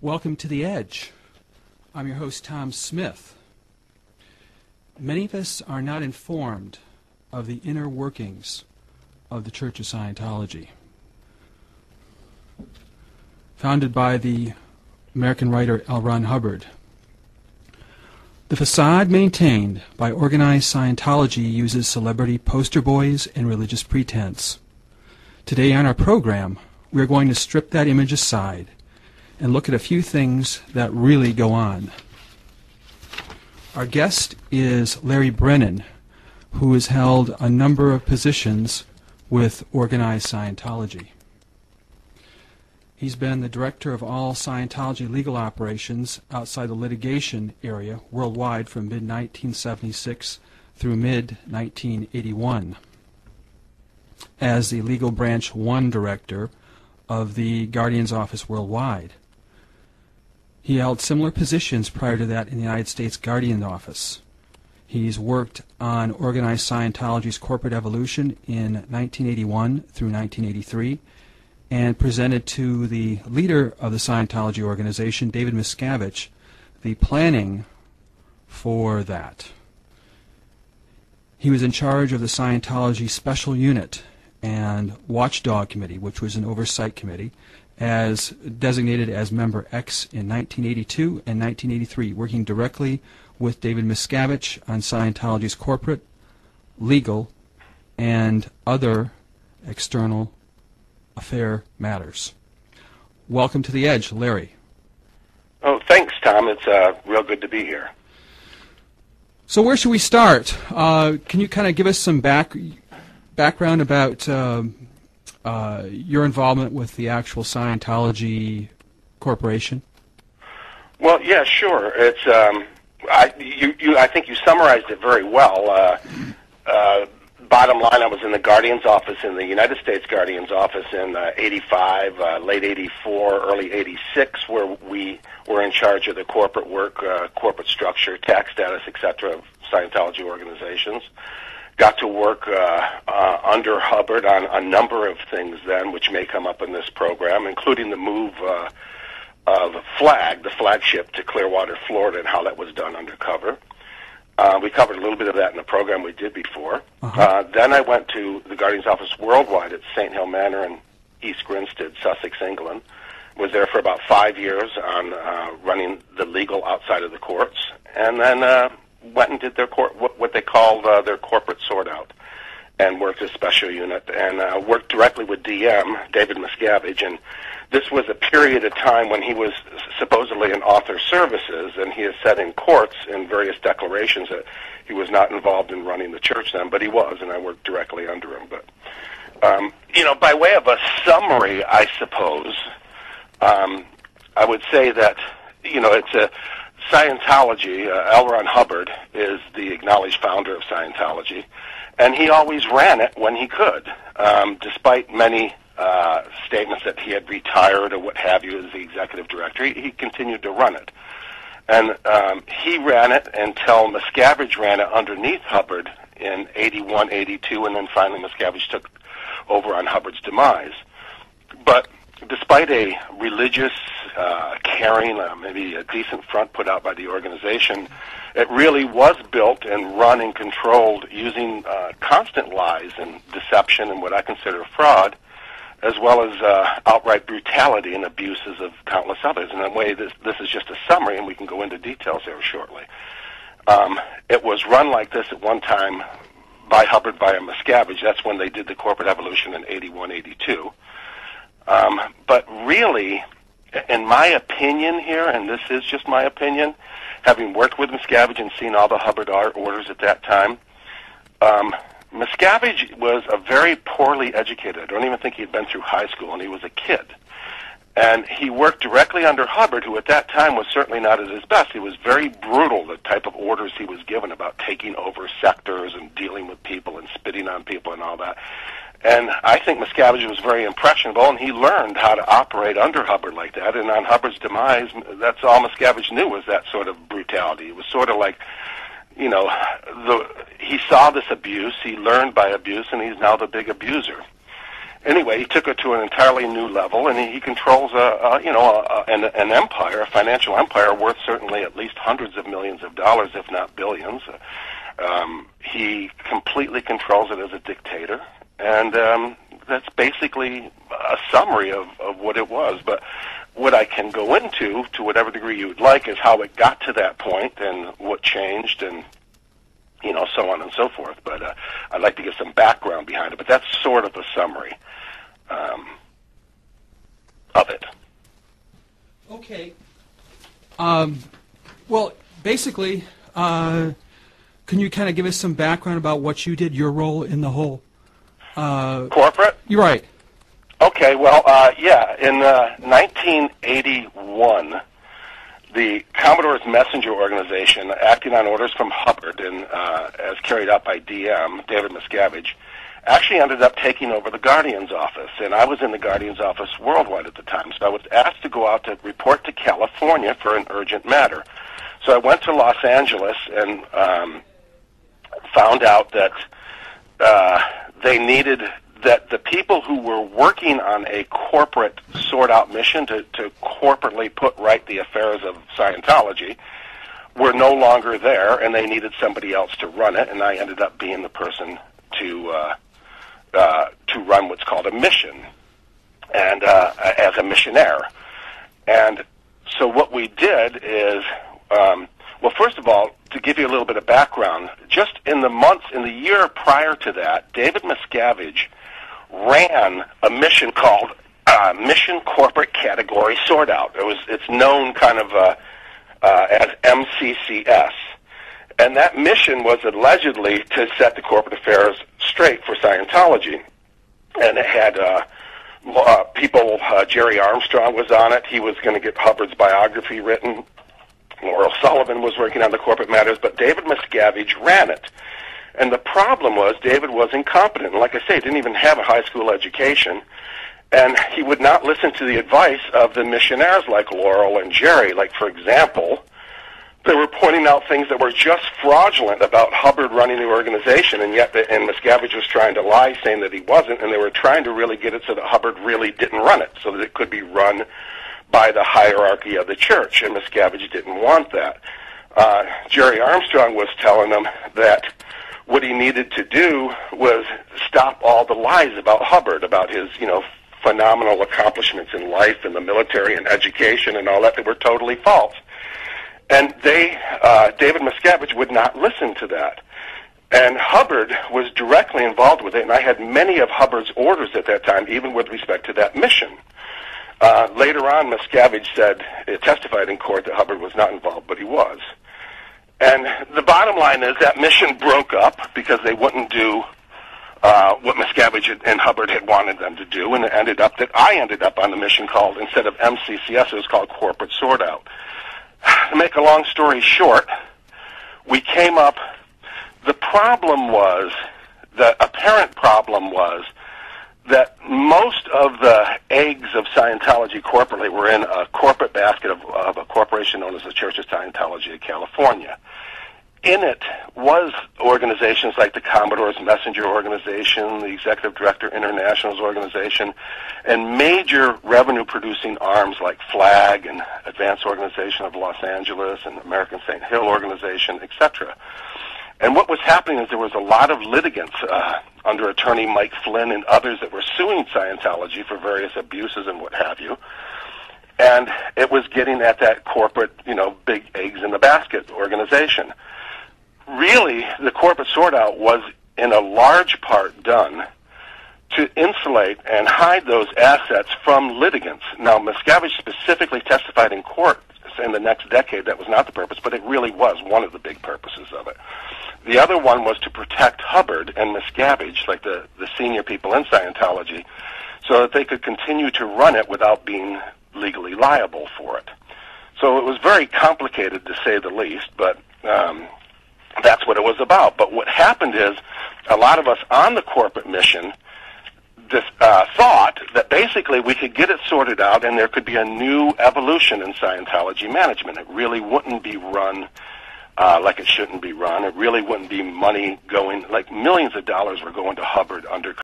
Welcome to The Edge. I'm your host, Tom Smith. Many of us are not informed of the inner workings of the Church of Scientology. Founded by the American writer L. Ron Hubbard, the facade maintained by organized Scientology uses celebrity poster boys and religious pretense. Today on our program, we are going to strip that image aside and look at a few things that really go on. Our guest is Larry Brennan, who has held a number of positions with organized Scientology. He's been the director of all Scientology legal operations outside the litigation area worldwide from mid-1976 through mid-1981. As the Legal Branch 1 Director of the Guardian's Office worldwide. He held similar positions prior to that in the United States Guardian Office. He's worked on organized Scientology's corporate evolution in 1981 through 1983 and presented to the leader of the Scientology organization, David Miscavige, the planning for that. He was in charge of the Scientology Special Unit and Watchdog Committee, which was an oversight committee, as designated as Member X in 1982 and 1983, working directly with David Miscavige on Scientology's corporate, legal, and other external affair matters. Welcome to The Edge, Larry. Oh, thanks, Tom. It's real good to be here. So where should we start? Can you kind of give us some background about your involvement with the actual Scientology Corporation? Well, yeah, sure. It's I think you summarized it very well. Bottom line, I was in the Guardian's office, in the United States Guardian's office in 85, late 84, early 86, where we were in charge of the corporate work, corporate structure, tax status, etc. of Scientology organizations. Got to work under Hubbard on a number of things then, which may come up in this program, including the move of the flagship, to Clearwater, Florida, and how that was done undercover. We covered a little bit of that in the program we did before. Then I went to the Guardian's office worldwide at St. Hill Manor in East Grinstead, Sussex, England. Was there for about 5 years on running the legal outside of the courts, and then went and did their what they called their corporate sort out, and worked a special unit, and worked directly with DM, David Miscavige, and this was a period of time when he was supposedly in author services, and he has said in courts in various declarations that he was not involved in running the church then, but he was, and I worked directly under him. But, by way of a summary, I suppose, I would say that, it's a Scientology. L. Ron Hubbard is the acknowledged founder of Scientology, and he always ran it when he could, despite many statements that he had retired or what have you as the executive director. He continued to run it. And he ran it until Miscavige ran it underneath Hubbard in 81, 82, and then finally Miscavige took over on Hubbard's demise. But despite a religious, caring, maybe a decent front put out by the organization, it really was built and run and controlled using constant lies and deception and what I consider fraud, as well as outright brutality and abuses of countless others. And in a way, this is just a summary, and we can go into details there shortly. It was run like this at one time by Hubbard, by Miscavige. That's when they did the corporate evolution in 81, 82. But really, in my opinion here, and this is just my opinion, having worked with Miscavige and seen all the Hubbard orders at that time, Miscavige was a very poorly educated. I don't even think he'd been through high school, and he was a kid. And he worked directly under Hubbard, who at that time was certainly not at his best. He was very brutal, the type of orders he was given about taking over sectors and dealing with people and spitting on people and all that. And I think Miscavige was very impressionable, and he learned how to operate under Hubbard like that. And on Hubbard's demise, that's all Miscavige knew, was that sort of brutality. It was sort of like, you know, he saw this abuse, he learned by abuse, and he's now the big abuser. anyway, he took it to an entirely new level, and he controls an empire, a financial empire worth certainly at least hundreds of millions of dollars, if not billions. He completely controls it as a dictator, and that's basically a summary of what it was. But what I can go into, to whatever degree you would like, is how it got to that point and what changed, and so on and so forth. But I'd like to give some background behind it. But that's sort of a summary of it. Okay. Well, basically, can you kind of give us some background about what you did, your role in the whole... Corporate? You're right. Okay, well, in 1981, the Commodore's Messenger Organization, acting on orders from Hubbard and as carried out by DM, David Miscavige, actually ended up taking over the Guardian's office. And I was in the Guardian's office worldwide at the time, so I was asked to go out to report to California for an urgent matter. So I went to Los Angeles and found out that they needed... that the people who were working on a corporate sort-out mission to corporately put right the affairs of Scientology were no longer there, and they needed somebody else to run it, and I ended up being the person to run what's called a mission, and as a missionaire. And so what we did is, well, first of all, to give you a little bit of background, just in the year prior to that, David Miscavige ran a mission called Mission Corporate Category Sort Out. It's known kind of as MCCS. And that mission was allegedly to set the corporate affairs straight for Scientology. And it had people, Jerry Armstrong was on it. He was going to get Hubbard's biography written. Laurel Sullivan was working on the corporate matters, but David Miscavige ran it. And the problem was David was incompetent. And like I say, he didn't even have a high school education. And he would not listen to the advice of the missionaires like Laurel and Jerry. Like, for example, they were pointing out things that were just fraudulent about Hubbard running the organization, and yet Miscavige was trying to lie, saying that he wasn't, and they were trying to really get it so that Hubbard really didn't run it, so that it could be run by the hierarchy of the church, and Miscavige didn't want that. Jerry Armstrong was telling them that what he needed to do was stop all the lies about Hubbard, about his, phenomenal accomplishments in life and the military and education and all that were totally false. And David Miscavige would not listen to that. And Hubbard was directly involved with it, and I had many of Hubbard's orders at that time, even with respect to that mission. Later on, Miscavige testified in court that Hubbard was not involved, but he was. And the bottom line is that mission broke up because they wouldn't do what Miscavige and Hubbard had wanted them to do, and I ended up on the mission called, instead of MCCS, it was called Corporate Sort Out. To make a long story short, we came up, the apparent problem was that most of the eggs of Scientology corporately were in a corporate basket of a corporation known as the Church of Scientology of California. In it was organizations like the Commodore's Messenger Organization, the Executive Director International's organization, and major revenue-producing arms like FLAG and Advanced Organization of Los Angeles and American St. Hill Organization, etc. And what was happening is there was a lot of litigants under attorney Mike Flynn and others that were suing Scientology for various abuses and what have you. And it was getting at that corporate, big eggs in the basket organization. Really, the corporate sort-out was in a large part done to insulate and hide those assets from litigants. Now, Miscavige specifically testified in court in the next decade that was not the purpose, but it really was one of the big purposes of it. The other one was to protect Hubbard and Miscavige, like the senior people in Scientology, so that they could continue to run it without being legally liable for it. So it was very complicated, to say the least, but that's what it was about. But what happened is a lot of us on the corporate mission thought that basically we could get it sorted out and there could be a new evolution in Scientology management. It really wouldn't be run like it shouldn't be run. It really wouldn't be money going, like millions of dollars were going to Hubbard under